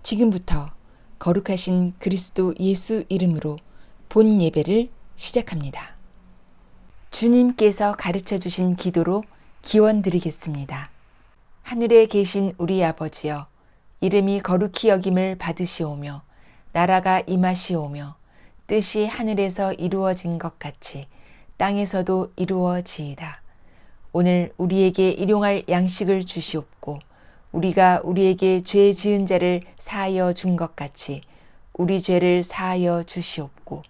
지금부터 거룩하신 그리스도 예수 이름으로 본 예배를 시작합니다. 주님께서 가르쳐 주신 기도로 기원 드리겠습니다. 하늘에 계신 우리 아버지여, 이름이 거룩히 여김을 받으시오며 나라가 임하시오며 뜻이 하늘에서 이루어진 것 같이 땅에서도 이루어지이다. 오늘 우리에게 일용할 양식을 주시옵고 우리가 우리에게 죄 지은 자를 사하여 준 것 같이 우리 죄를 사하여 주시옵고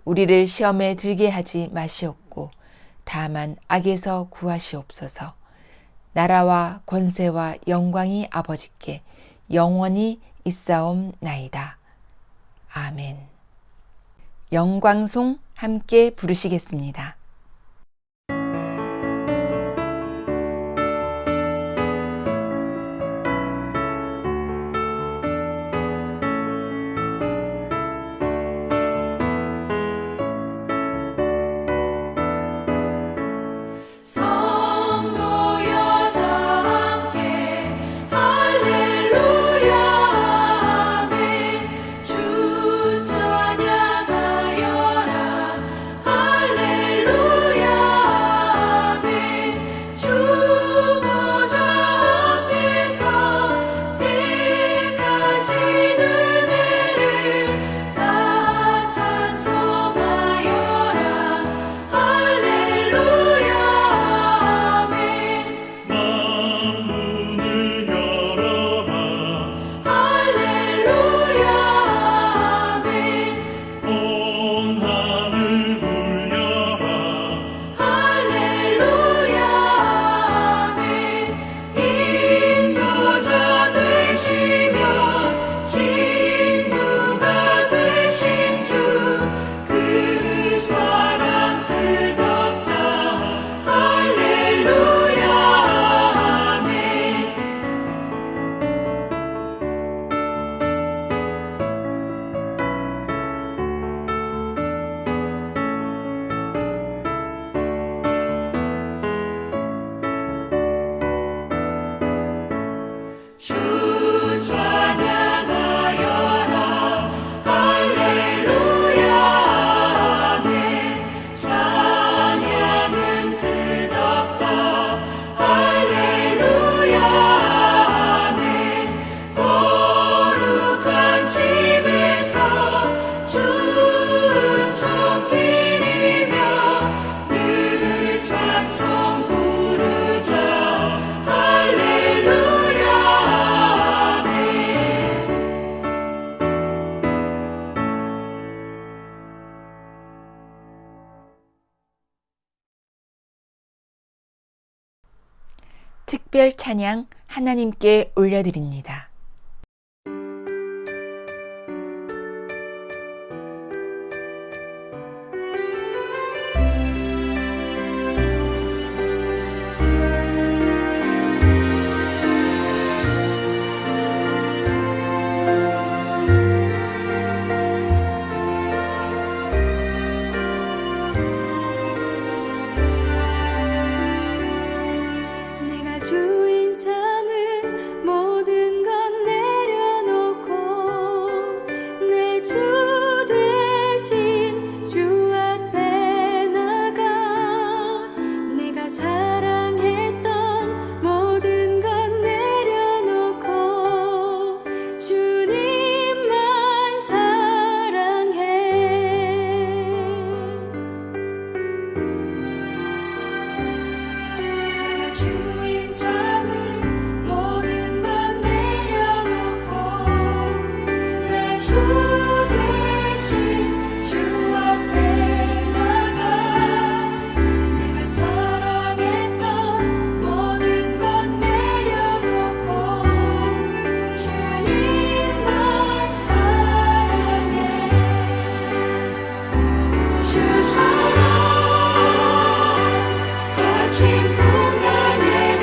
우리를 시험에 들게 하지 마시옵고 다만 악에서 구하시옵소서. 나라와 권세와 영광이 아버지께 영원히 있사옵나이다. 아멘. 영광송 함께 부르시겠습니다. 특별 찬양 하나님께 올려드립니다. 주인 삼은 모든 것 내려놓고 내 주 대신 주 앞에 나가 내가 사랑했던 모든 것 내려놓고 주님만 사랑해. 내가 주인 삼은 모든 것 내려놓고 내 주 대신 주 앞에 나가 내가 사랑했던 모든 것 내려놓고 주님만 사랑해. 주 사랑 가진 풍랑에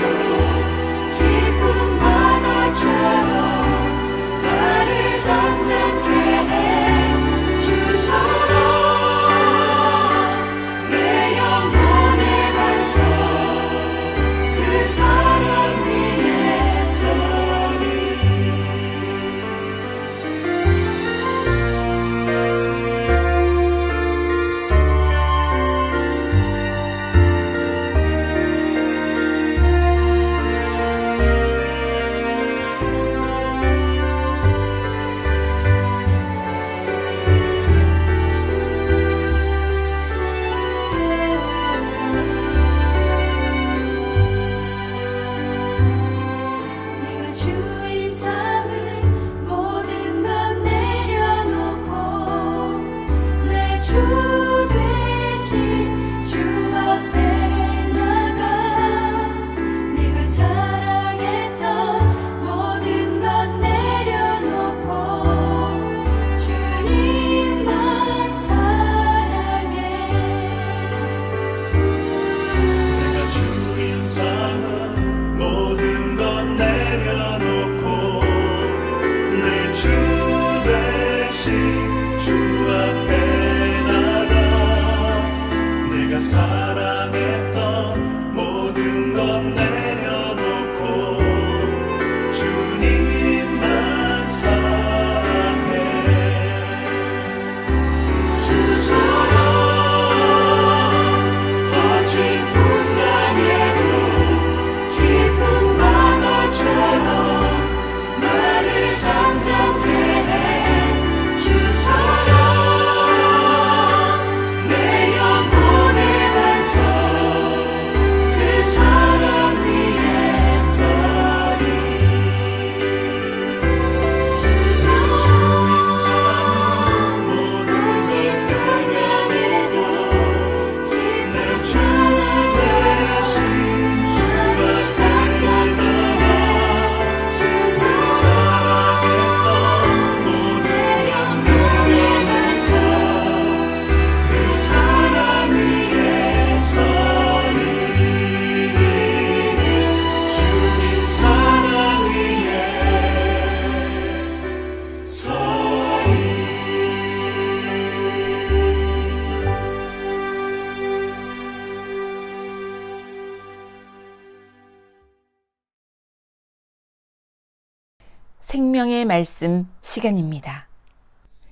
생명의 말씀 시간입니다.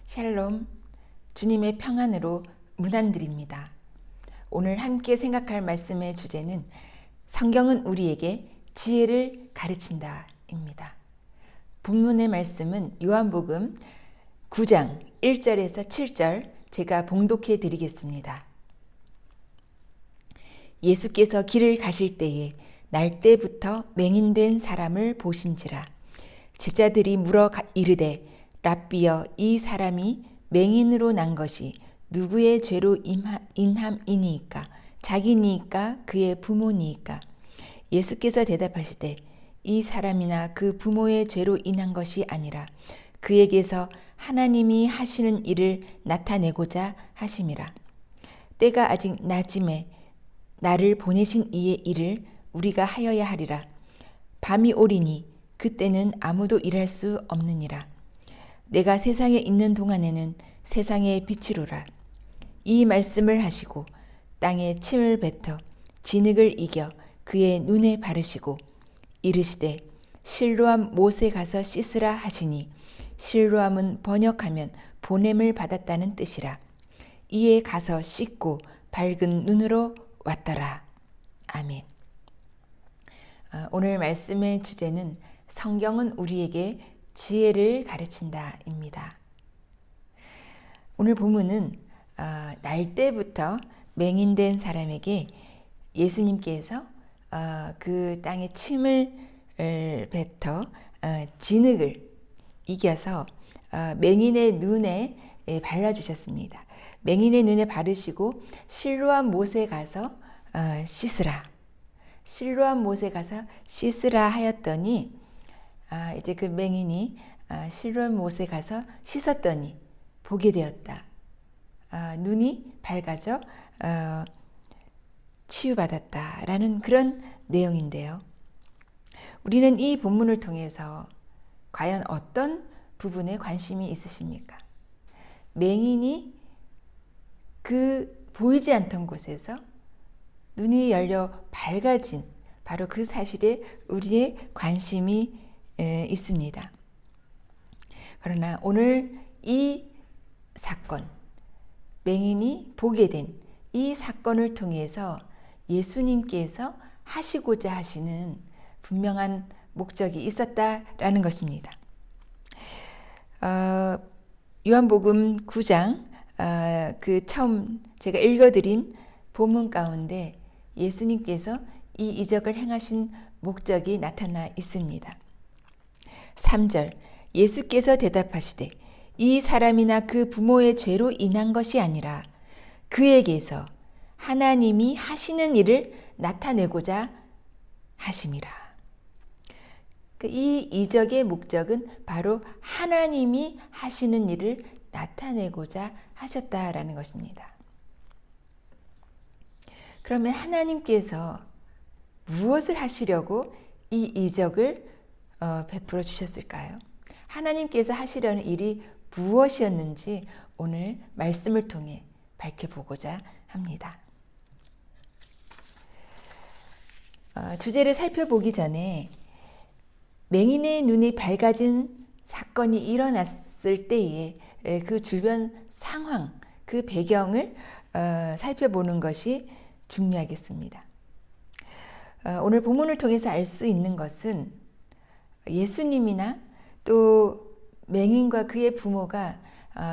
샬롬, 주님의 평안으로 문안드립니다. 오늘 함께 생각할 말씀의 주제는 성경은 우리에게 지혜를 가르친다 입니다. 본문의 말씀은 요한복음 9장 1절에서 7절 제가 봉독해 드리겠습니다. 예수께서 길을 가실 때에 날 때부터 맹인된 사람을 보신지라. 제자들이 물어 이르되 랍비여, 이 사람이 맹인으로 난 것이 누구의 죄로 인함이니이까? 자기니이까 그의 부모니이까? 예수께서 대답하시되 이 사람이나 그 부모의 죄로 인한 것이 아니라 그에게서 하나님이 하시는 일을 나타내고자 하심이라. 때가 아직 낮음에 나를 보내신 이의 일을 우리가 하여야 하리라. 밤이 오리니 그때는 아무도 일할 수 없느니라. 내가 세상에 있는 동안에는 세상의 빛이로라. 이 말씀을 하시고 땅에 침을 뱉어 진흙을 이겨 그의 눈에 바르시고 이르시되 실로암 못에 가서 씻으라 하시니, 실로암은 번역하면 보냄을 받았다는 뜻이라. 이에 가서 씻고 밝은 눈으로 왔더라. 아멘. 오늘 말씀의 주제는 성경은 우리에게 지혜를 가르친다 입니다. 오늘 본문은 날 때부터 맹인된 사람에게 예수님께서 그 땅에 침을 뱉어 진흙을 이겨서 맹인의 눈에 발라주셨습니다. 맹인의 눈에 바르시고 실로암 못에 가서 씻으라. 실로암 못에 가서 씻으라 하였더니 이제 그 맹인이 실로암 못에 가서 씻었더니 보게 되었다. 눈이 밝아져 치유받았다라는 그런 내용인데요. 우리는 이 본문을 통해서 과연 어떤 부분에 관심이 있으십니까? 맹인이 그 보이지 않던 곳에서 눈이 열려 밝아진 바로 그 사실에 우리의 관심이 있습니다. 그러나 오늘 이 사건, 맹인이 보게 된 이 사건을 통해서 예수님께서 하시고자 하시는 분명한 목적이 있었다라는 것입니다. 요한복음 9장 그 처음 제가 읽어드린 본문 가운데 예수님께서 이 이적을 행하신 목적이 나타나 있습니다. 3절, 예수께서 대답하시되 이 사람이나 그 부모의 죄로 인한 것이 아니라 그에게서 하나님이 하시는 일을 나타내고자 하심이라. 이 이적의 목적은 바로 하나님이 하시는 일을 나타내고자 하셨다라는 것입니다. 그러면 하나님께서 무엇을 하시려고 이 이적을 베풀어 주셨을까요? 하나님께서 하시려는 일이 무엇이었는지 오늘 말씀을 통해 밝혀보고자 합니다. 주제를 살펴보기 전에 맹인의 눈이 밝아진 사건이 일어났을 때에 그 주변 상황, 그 배경을 살펴보는 것이 중요하겠습니다. 오늘 본문을 통해서 알 수 있는 것은 예수님이나 또 맹인과 그의 부모가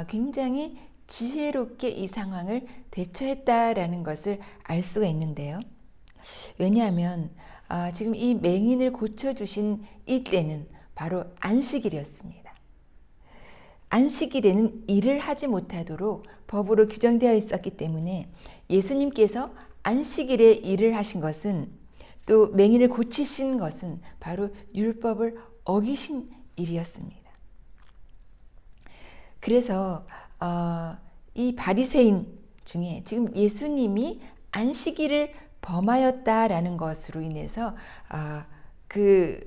굉장히 지혜롭게 이 상황을 대처했다라는 것을 알 수가 있는데요. 왜냐하면 지금 이 맹인을 고쳐주신 이때는 바로 안식일이었습니다. 안식일에는 일을 하지 못하도록 법으로 규정되어 있었기 때문에 예수님께서 안식일에 일을 하신 것은, 또 맹인을 고치신 것은 바로 율법을 어기신 일이었습니다. 그래서 이 바리새인 중에 지금 예수님이 안식일을 범하였다라는 것으로 인해서 그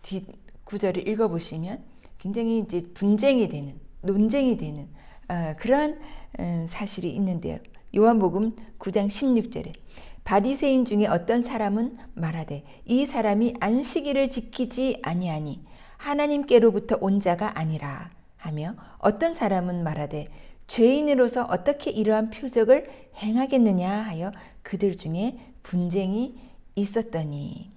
뒷 구절을 읽어보시면 굉장히 이제 분쟁이 되는, 논쟁이 되는 그런 사실이 있는데요. 요한복음 9장 16절에 바리새인 중에 어떤 사람은 말하되 이 사람이 안식일을 지키지 아니하니 하나님께로부터 온 자가 아니라 하며 어떤 사람은 말하되 죄인으로서 어떻게 이러한 표적을 행하겠느냐 하여 그들 중에 분쟁이 있었더니.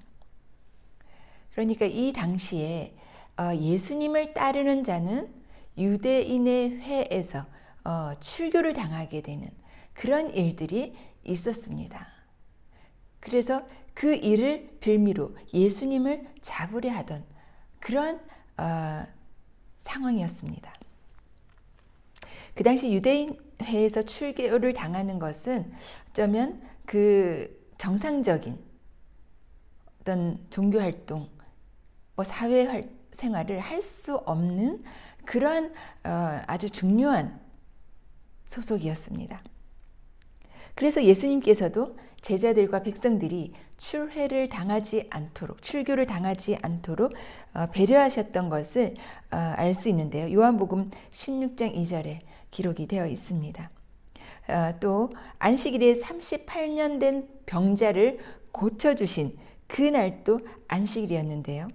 그러니까 이 당시에 예수님을 따르는 자는 유대인의 회에서 출교를 당하게 되는 그런 일들이 있었습니다. 그래서 그 일을 빌미로 예수님을 잡으려 하던 그런 상황이었습니다. 그 당시 유대인 회에서 출교를 당하는 것은 어쩌면 그 정상적인 어떤 종교 활동, 사회 생활을 할 수 없는 그런 아주 중요한 소속이었습니다. 그래서 예수님께서도 제자들과 백성들이 출교를 당하지 않도록 배려하셨던 것을 알 수 있는데요. 요한복음 16장 2절에 기록이 되어 있습니다. 또 안식일에 38년 된 병자를 고쳐주신 그날도 안식일이었는데요.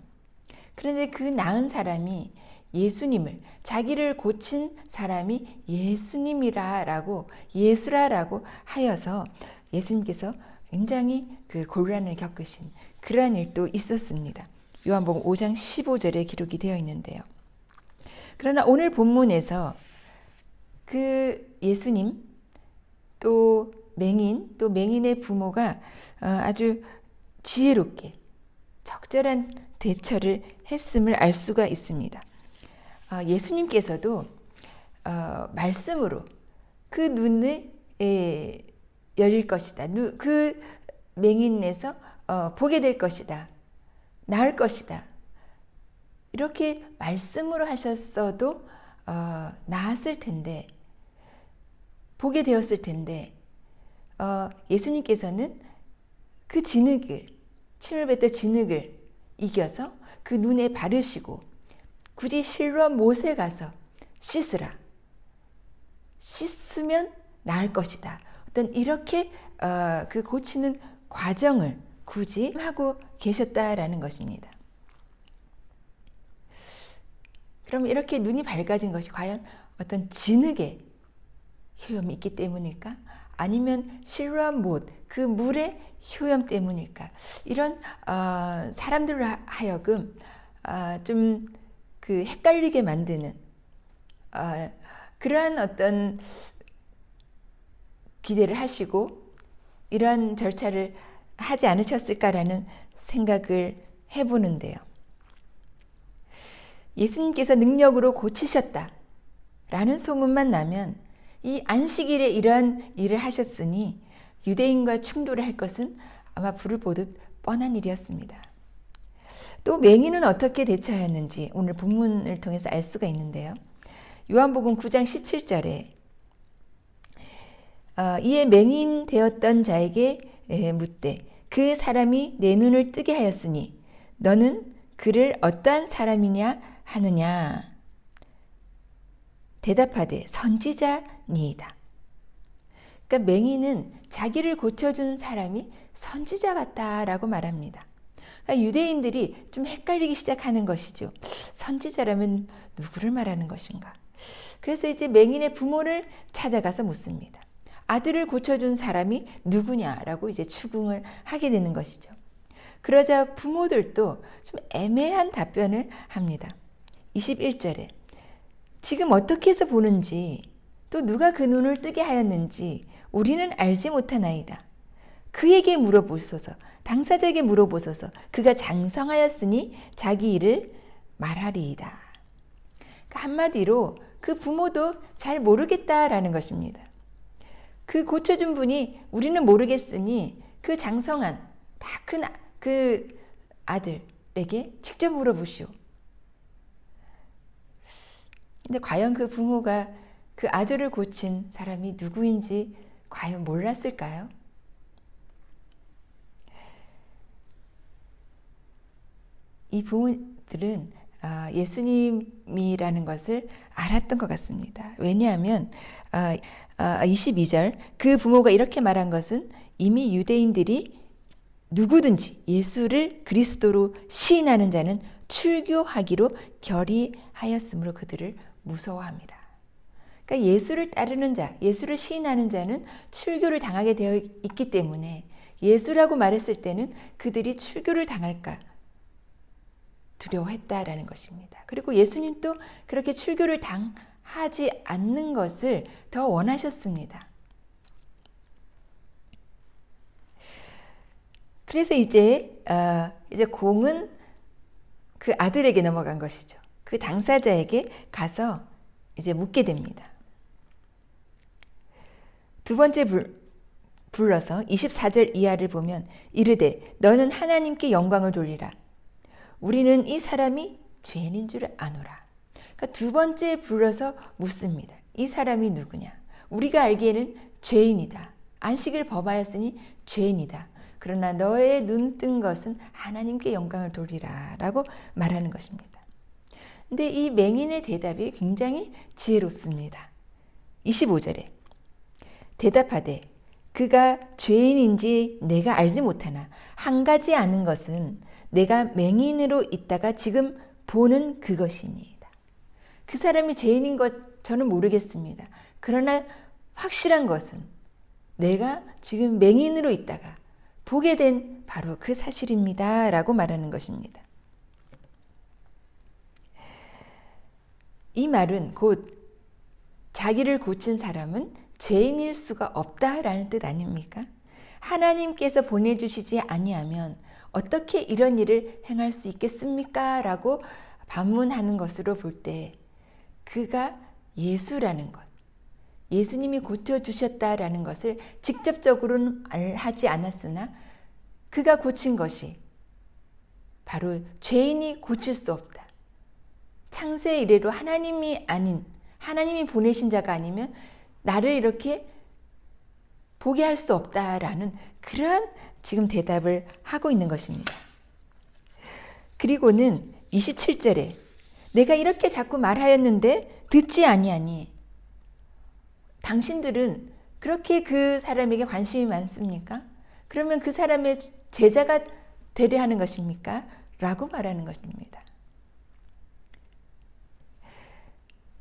그런데 그 나은 사람이 예수님을, 자기를 고친 사람이 예수님이라라고, 예수라라고 하여서 예수님께서 굉장히 그 곤란을 겪으신 그러한 일도 있었습니다. 요한복음 5장 15절에 기록이 되어 있는데요. 그러나 오늘 본문에서 그 예수님 또 맹인의 부모가 아주 지혜롭게 적절한 대처를 했음을 알 수가 있습니다. 예수님께서도 말씀으로 그 눈을 열릴 것이다. 그 맹인에서 보게 될 것이다. 나을 것이다. 이렇게 말씀으로 하셨어도 나았을 텐데, 보게 되었을 텐데, 예수님께서는 그 침을 뱉던 진흙을 이겨서 그 눈에 바르시고 굳이 실로암 못에 가서 씻으라. 씻으면 나을 것이다. 어떤 이렇게 그 고치는 과정을 굳이 하고 계셨다라는 것입니다. 그럼 이렇게 눈이 밝아진 것이 과연 어떤 진흙의 효염이 있기 때문일까? 아니면 실로암 못, 그 물의 효염 때문일까? 이런 사람들로 하여금 좀 그 헷갈리게 만드는 그러한 어떤 기대를 하시고 이러한 절차를 하지 않으셨을까라는 생각을 해보는데요. 예수님께서 능력으로 고치셨다라는 소문만 나면 이 안식일에 이러한 일을 하셨으니 유대인과 충돌을 할 것은 아마 불을 보듯 뻔한 일이었습니다. 또 맹인은 어떻게 대처하였는지 오늘 본문을 통해서 알 수가 있는데요. 요한복음 9장 17절에 이에 맹인 되었던 자에게 묻되 그 사람이 내 눈을 뜨게 하였으니 너는 그를 어떠한 사람이냐 하느냐. 대답하되 선지자니이다. 그러니까 맹인은 자기를 고쳐준 사람이 선지자 같다라고 말합니다. 그러니까 유대인들이 좀 헷갈리기 시작하는 것이죠. 선지자라면 누구를 말하는 것인가? 그래서 이제 맹인의 부모를 찾아가서 묻습니다. 아들을 고쳐준 사람이 누구냐라고 이제 추궁을 하게 되는 것이죠. 그러자 부모들도 좀 애매한 답변을 합니다. 21절에 지금 어떻게 해서 보는지 또 누가 그 눈을 뜨게 하였는지 우리는 알지 못하나이다. 그에게 물어보소서, 당사자에게 물어보소서. 그가 장성하였으니 자기 일을 말하리이다. 그러니까 한마디로 그 부모도 잘 모르겠다라는 것입니다. 그 고쳐준 분이 우리는 모르겠으니 그 장성한 다 큰 그 아들에게 직접 물어보시오. 근데 과연 그 부모가 그 아들을 고친 사람이 누구인지 과연 몰랐을까요? 이 부모들은 예수님이라는 것을 알았던 것 같습니다. 왜냐하면 22절 그 부모가 이렇게 말한 것은 이미 유대인들이 누구든지 예수를 그리스도로 시인하는 자는 출교하기로 결의하였으므로 그들을 무서워함이라. 그러니까 예수를 따르는 자, 예수를 시인하는 자는 출교를 당하게 되어 있기 때문에 예수라고 말했을 때는 그들이 출교를 당할까 두려워했다라는 것입니다. 그리고 예수님도 그렇게 출교를 당하지 않는 것을 더 원하셨습니다. 그래서 이제 공은 그 아들에게 넘어간 것이죠. 그 당사자에게 가서 이제 묻게 됩니다. 두 번째 불러서 24절 이하를 보면 이르되 너는 하나님께 영광을 돌리라. 우리는 이 사람이 죄인인 줄 아노라. 그러니까 두 번째 불러서 묻습니다. 이 사람이 누구냐? 우리가 알기에는 죄인이다. 안식을 범하였으니 죄인이다. 그러나 너의 눈 뜬 것은 하나님께 영광을 돌리라 라고 말하는 것입니다. 근데 이 맹인의 대답이 굉장히 지혜롭습니다. 25절에 대답하되 그가 죄인인지 내가 알지 못하나 한 가지 아는 것은 내가 맹인으로 있다가 지금 보는 그것이니이다. 그 사람이 죄인인 것 저는 모르겠습니다. 그러나 확실한 것은 내가 지금 맹인으로 있다가 보게 된 바로 그 사실입니다 라고 말하는 것입니다. 이 말은 곧 자기를 고친 사람은 죄인일 수가 없다라는 뜻 아닙니까? 하나님께서 보내주시지 아니하면 어떻게 이런 일을 행할 수 있겠습니까? 라고 반문하는 것으로 볼 때 그가 예수라는 것, 예수님이 고쳐주셨다라는 것을 직접적으로는 하지 않았으나 그가 고친 것이 바로 죄인이 고칠 수 없다. 창세 이래로 하나님이 보내신 자가 아니면 나를 이렇게 보게 할 수 없다라는 그러한 지금 대답을 하고 있는 것입니다. 그리고는 27절에 내가 이렇게 자꾸 말하였는데 듣지 아니하니 당신들은 그렇게 그 사람에게 관심이 많습니까? 그러면 그 사람의 제자가 되려 하는 것입니까? 라고 말하는 것입니다.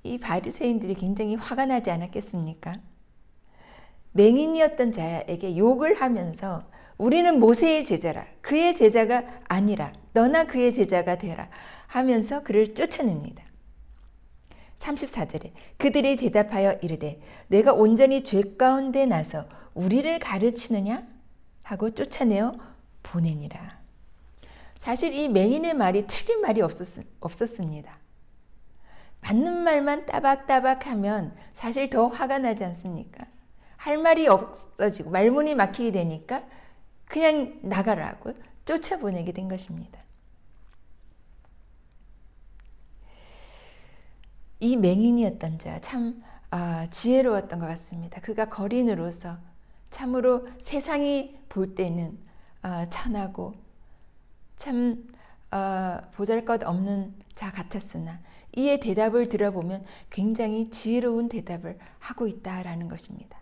이 바리새인들이 굉장히 화가 나지 않았겠습니까? 맹인이었던 자에게 욕을 하면서 우리는 모세의 제자라, 그의 제자가 아니라 너나 그의 제자가 되라 하면서 그를 쫓아냅니다. 34절에 그들이 대답하여 이르되 내가 온전히 죄 가운데 나서 우리를 가르치느냐 하고 쫓아내어 보내니라. 사실 이 맹인의 말이 틀린 말이 없었습니다. 맞는 말만 따박따박하면 사실 더 화가 나지 않습니까? 할 말이 없어지고 말문이 막히게 되니까 그냥 나가라고 쫓아보내게 된 것입니다. 이 맹인이었던 자 참 지혜로웠던 것 같습니다. 그가 거린으로서 참으로 세상이 볼 때는 천하고 참 보잘것없는 자 같았으나 이의 대답을 들어보면 굉장히 지혜로운 대답을 하고 있다라는 것입니다.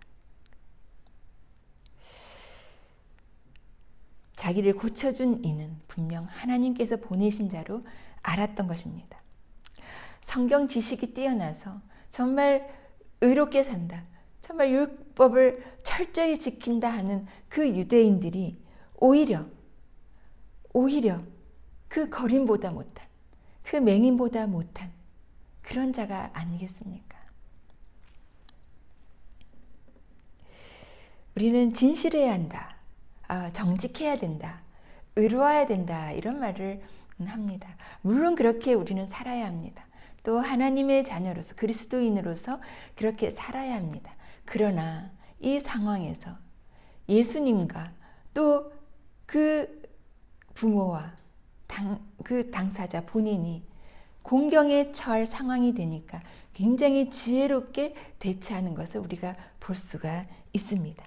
자기를 고쳐준 이는 분명 하나님께서 보내신 자로 알았던 것입니다. 성경 지식이 뛰어나서 정말 의롭게 산다, 정말 율법을 철저히 지킨다 하는 그 유대인들이 오히려 그 거린보다 못한, 그 맹인보다 못한 그런 자가 아니겠습니까? 우리는 진실해야 한다, 정직해야 된다, 의로워야 된다 이런 말을 합니다. 물론 그렇게 우리는 살아야 합니다. 또 하나님의 자녀로서 그리스도인으로서 그렇게 살아야 합니다. 그러나 이 상황에서 예수님과 또 그 부모와 그 당사자 본인이 공경에 처할 상황이 되니까 굉장히 지혜롭게 대처하는 것을 우리가 볼 수가 있습니다.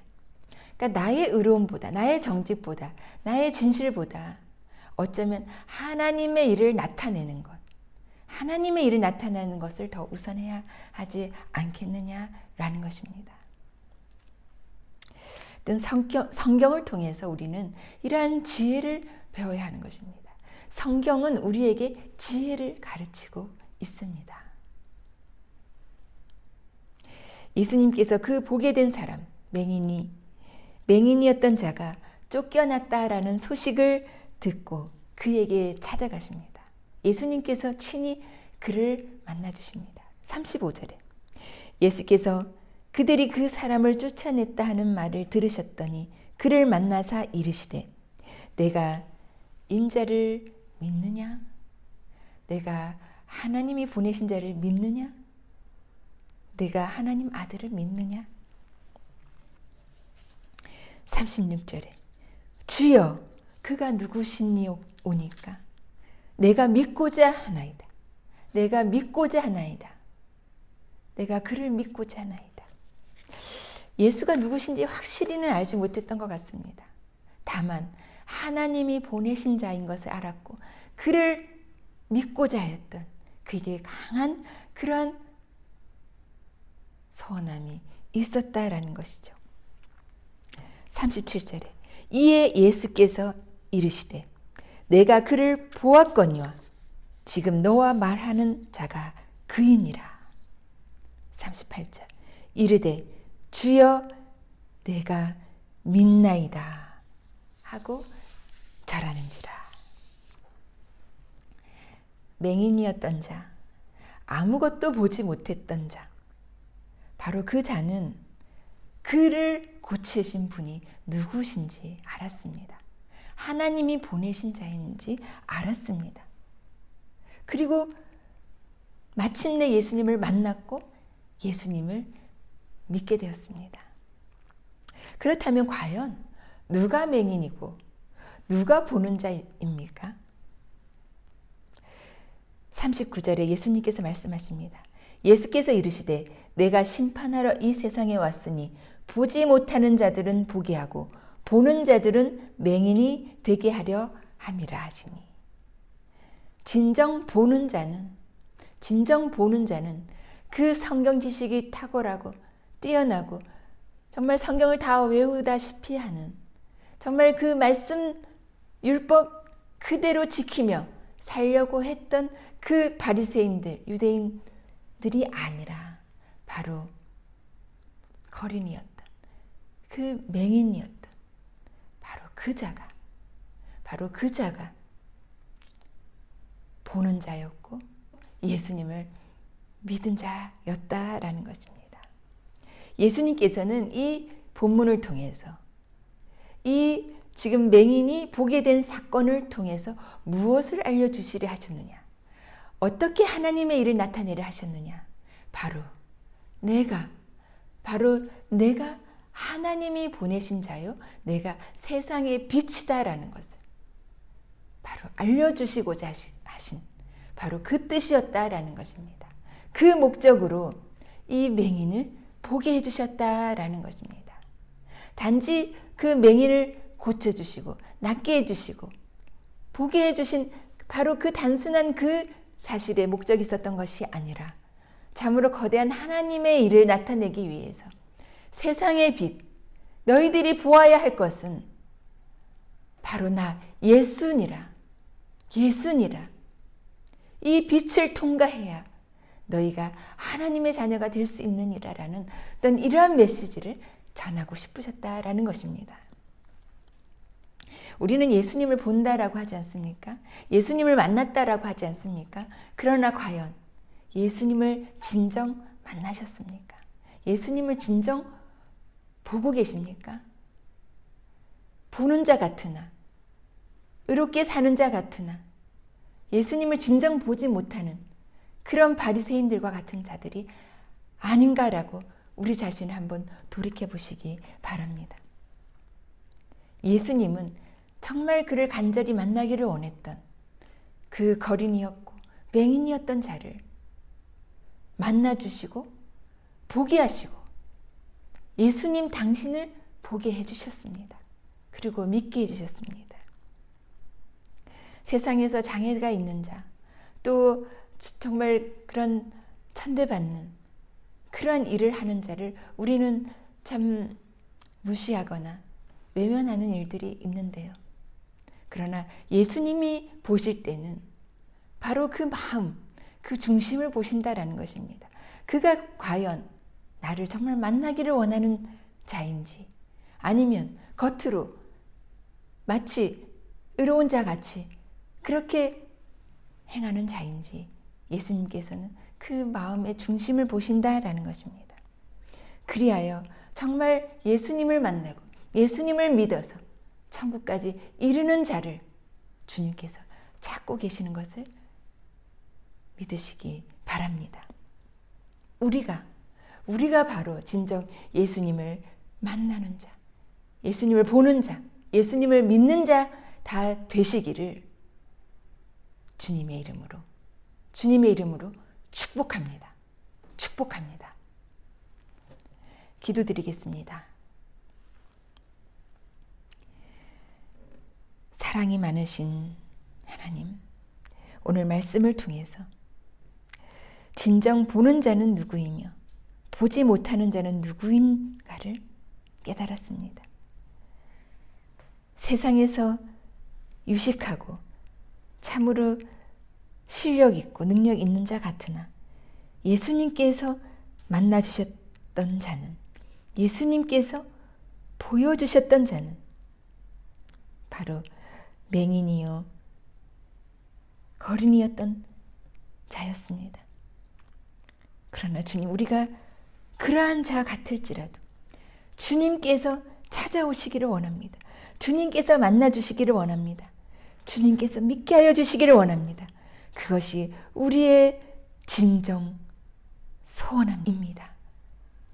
그러니까 나의 의로움보다, 나의 정직보다, 나의 진실보다 어쩌면 하나님의 일을 나타내는 것, 하나님의 일을 나타내는 것을 더 우선해야 하지 않겠느냐라는 것입니다. 어떤 성경을 통해서 우리는 이러한 지혜를 배워야 하는 것입니다. 성경은 우리에게 지혜를 가르치고 있습니다. 예수님께서 그 보게 된 사람, 맹인이었던 자가 쫓겨났다라는 소식을 듣고 그에게 찾아가십니다. 예수님께서 친히 그를 만나주십니다. 35절에 예수께서 그들이 그 사람을 쫓아냈다 하는 말을 들으셨더니 그를 만나사 이르시되 내가 인자를 믿느냐? 내가 하나님이 보내신 자를 믿느냐? 내가 하나님 아들을 믿느냐? 36절에 주여 그가 누구시니오니까 내가 믿고자 하나이다. 내가 믿고자 하나이다. 내가 그를 믿고자 하나이다. 예수가 누구신지 확실히는 알지 못했던 것 같습니다. 다만 하나님이 보내신 자인 것을 알았고 그를 믿고자 했던 그에게 강한 그런 소원함이 있었다라는 것이죠. 37절에 이에 예수께서 이르시되 내가 그를 보았거니와 지금 너와 말하는 자가 그이니라. 38절 이르되 주여 내가 믿나이다 하고 절하는지라. 맹인이었던 자, 아무것도 보지 못했던 자, 바로 그 자는 그를 고치신 분이 누구신지 알았습니다. 하나님이 보내신 자인지 알았습니다. 그리고 마침내 예수님을 만났고 예수님을 믿게 되었습니다. 그렇다면 과연 누가 맹인이고 누가 보는 자입니까? 39절에 예수님께서 말씀하십니다. 예수께서 이르시되 내가 심판하러 이 세상에 왔으니 보지 못하는 자들은 보게 하고 보는 자들은 맹인이 되게 하려 함이라 하시니 진정 보는 자는 그 성경 지식이 탁월하고 뛰어나고 정말 성경을 다 외우다시피 하는 정말 그 말씀 율법 그대로 지키며 살려고 했던 그 바리새인들, 유대인들이 아니라 바로 거린이었던 그 맹인이었던 바로 그 자가 보는 자였고 예수님을 믿은 자였다라는 것입니다. 예수님께서는 이 본문을 통해서 이 지금 맹인이 보게 된 사건을 통해서 무엇을 알려주시려 하셨느냐? 어떻게 하나님의 일을 나타내려 하셨느냐? 바로 내가 하나님이 보내신 자요. 내가 세상의 빛이다라는 것을 바로 알려주시고자 하신 바로 그 뜻이었다라는 것입니다. 그 목적으로 이 맹인을 보게 해주셨다라는 것입니다. 단지 그 맹인을 고쳐주시고 낫게 해주시고 보게 해주신 바로 그 단순한 그 사실에 목적이 있었던 것이 아니라 참으로 거대한 하나님의 일을 나타내기 위해서 세상의 빛, 너희들이 보아야 할 것은 바로 나 예수니라. 이 빛을 통과해야 너희가 하나님의 자녀가 될 수 있느니라라는 어떤 이러한 메시지를 전하고 싶으셨다라는 것입니다. 우리는 예수님을 본다라고 하지 않습니까? 예수님을 만났다라고 하지 않습니까? 그러나 과연 예수님을 진정 만나셨습니까? 예수님을 진정 보고 계십니까? 보는 자 같으나 의롭게 사는 자 같으나 예수님을 진정 보지 못하는 그런 바리새인들과 같은 자들이 아닌가라고 우리 자신을 한번 돌이켜 보시기 바랍니다. 예수님은 정말 그를 간절히 만나기를 원했던 그 거린이었고 맹인이었던 자를 만나주시고 보게 하시고 예수님 당신을 보게 해주셨습니다. 그리고 믿게 해주셨습니다. 세상에서 장애가 있는 자, 또 정말 그런 천대받는 그러한 일을 하는 자를 우리는 참 무시하거나 외면하는 일들이 있는데요. 그러나 예수님이 보실 때는 바로 그 마음, 그 중심을 보신다라는 것입니다. 그가 과연 나를 정말 만나기를 원하는 자인지, 아니면 겉으로 마치 의로운 자 같이 그렇게 행하는 자인지 예수님께서는 그 마음의 중심을 보신다라는 것입니다. 그리하여 정말 예수님을 만나고 예수님을 믿어서 천국까지 이르는 자를 주님께서 찾고 계시는 것을 믿으시기 바랍니다. 우리가 바로 진정 예수님을 만나는 자, 예수님을 보는 자, 예수님을 믿는 자 다 되시기를 주님의 이름으로 축복합니다. 축복합니다. 기도드리겠습니다. 사랑이 많으신 하나님, 오늘 말씀을 통해서 진정 보는 자는 누구이며 보지 못하는 자는 누구인가를 깨달았습니다. 세상에서 유식하고 참으로 실력 있고 능력 있는 자 같으나 예수님께서 만나주셨던 자는, 예수님께서 보여주셨던 자는 바로 맹인이요 거린이었던 자였습니다. 그러나 주님, 우리가 그러한 자 같을지라도 주님께서 찾아오시기를 원합니다. 주님께서 만나주시기를 원합니다. 주님께서 믿게 하여 주시기를 원합니다. 그것이 우리의 진정 소원입니다.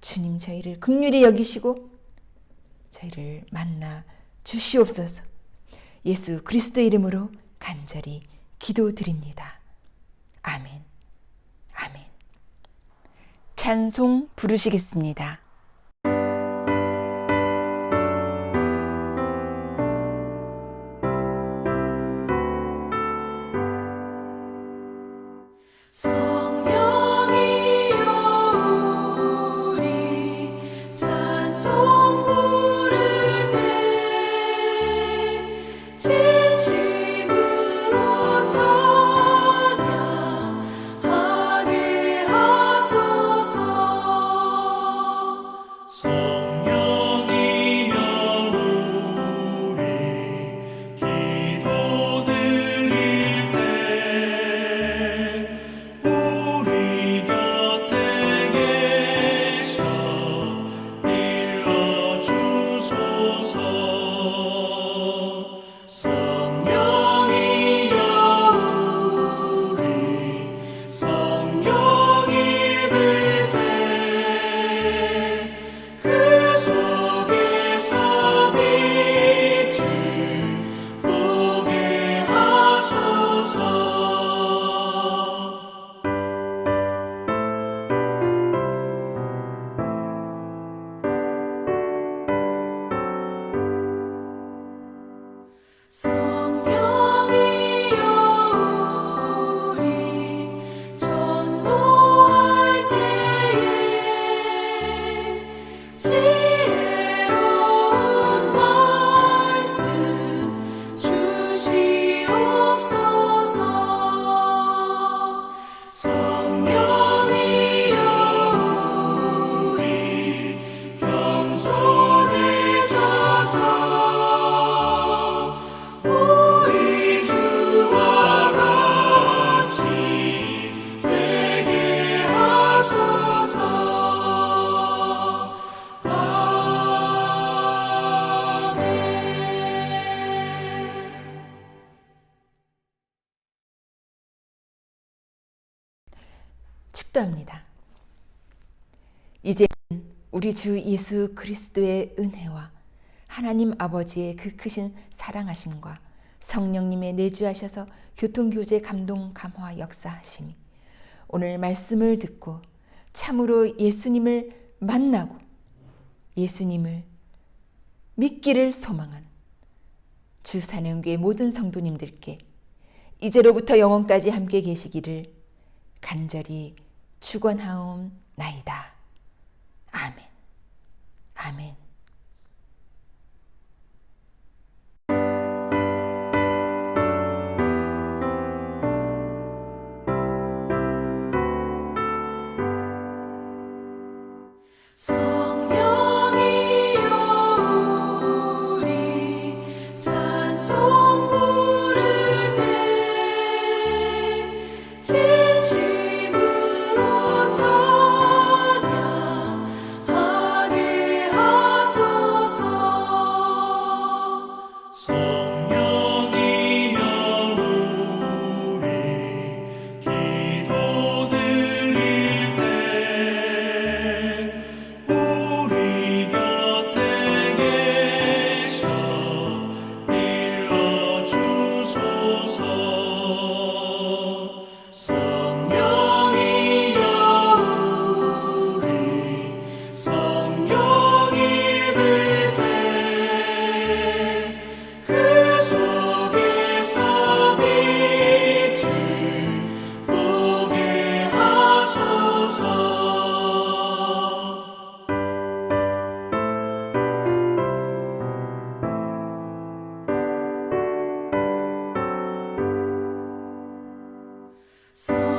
주님, 저희를 긍휼히 여기시고 저희를 만나 주시옵소서. 예수 그리스도 이름으로 간절히 기도드립니다. 아멘. 아멘. 찬송 부르시겠습니다. 성령이여 우리 찬송 부를 때 진심으로 찬양하게 하소서. 성령이여 우리 기도드릴 때 우리 곁에 계셔 일러주소서. 성령이여 우리 성경 읽을 때 그 속에서 빛을 보게 하소서. 성령이여 우리 전도할 때에 지혜로운 말씀 주시옵소서. 성령이여 우리 겸손해져서 우리 주와 같이 되게 하소서. 아멘. 축도합니다. 이제 우리 주 예수 그리스도의 은혜와 하나님 아버지의 그 크신 사랑하심과 성령님의 내주하셔서 교통교제 감동 감화 역사하심이 오늘 말씀을 듣고 참으로 예수님을 만나고 예수님을 믿기를 소망한 주 사명교회 모든 성도님들께 이제로부터 영원까지 함께 계시기를 간절히 축원하옵나이다. 아멘. 아멘. 진심으로 찬양하게 하소서. 성령이여 우리 기도드릴 때 우리 곁에 계셔 일러주소서. 성령이여 우리 성경 읽을 때 그 속에서 빛을 보게 하소서. 성령이여